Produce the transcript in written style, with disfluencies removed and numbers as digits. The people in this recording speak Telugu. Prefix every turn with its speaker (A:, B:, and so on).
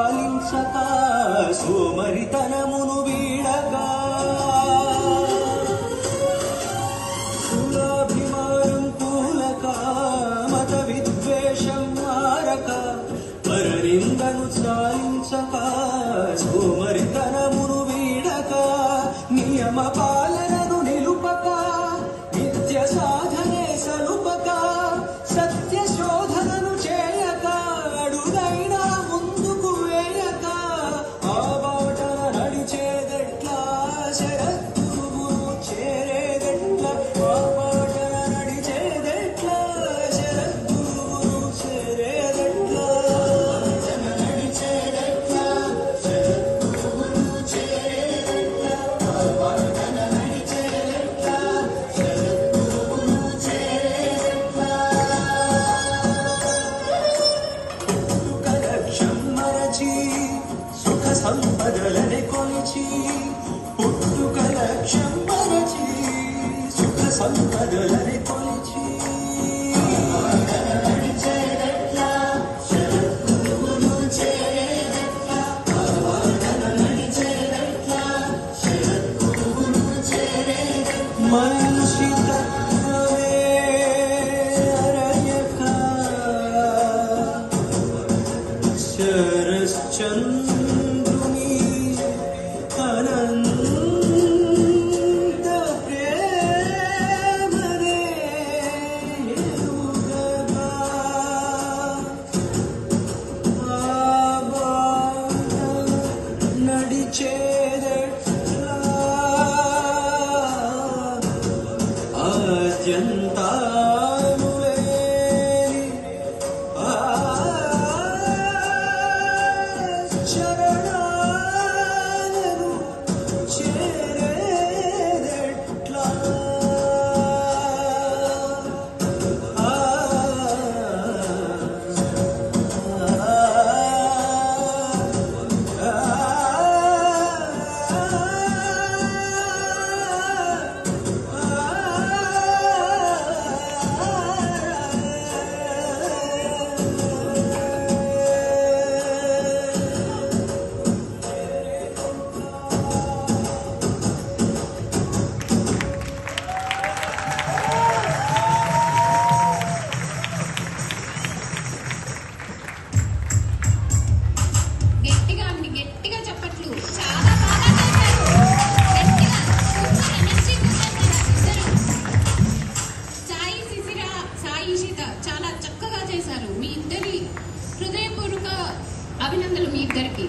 A: చాలించక సోమరితనమును వీడగా కులాభిమానం కూలక మత విద్వేషం మారక పరనిందను చాలించక సోమరితనమును వీడక నియమ పాలనను నిలుపక నిత్య సాధనే సలుపక సత్య శోధనను చేయక అడుగైనా ముందుకు వేయక ఆ బాటన నడిచేదెట్లా శరత్తువు చేరేదెట్లా ఆ బాటన నడిచేదెట్లా శరత్తువు చేరేదెట్లా నడిచేదెట్లా శరత్తువు చేరేదెట్లా ఆ బాటన నడిచేదెట్లా శరత్తువు చేరేదెట్లా లక్ష్యం మరచి సుఖ సంపదలని కొలిచి పుట్టుక లక్ష్యం మరచి సుఖ సంపదలని కొలిచి నడిచేదెట్లా శరత్తువును చేరేదెట్లా నడిచేదెట్లా శరత్తువును చేరేదెట్లా మనిషి తత్వమే అరయక శరశ్చంద్రుని అనంత ప్రేమనే ఎరుగగా ఆ బాట నడిచేదెట్లా ఆద్యంతాలు లేని ఆ శరణాలను చేరేదెట్లా
B: గట్టిగా అండి, గట్టిగా చెప్పట్లు. చాలా బాగా చేశారు. గట్టిగా సూపర్ ఎనర్జీ ఇద్దరు. సాయి శిశిర, సాయి ఇషిత చాలా చక్కగా చేశారు. మీ ఇద్దరి హృదయపూర్వక అభినందనలు మీ ఇద్దరికి.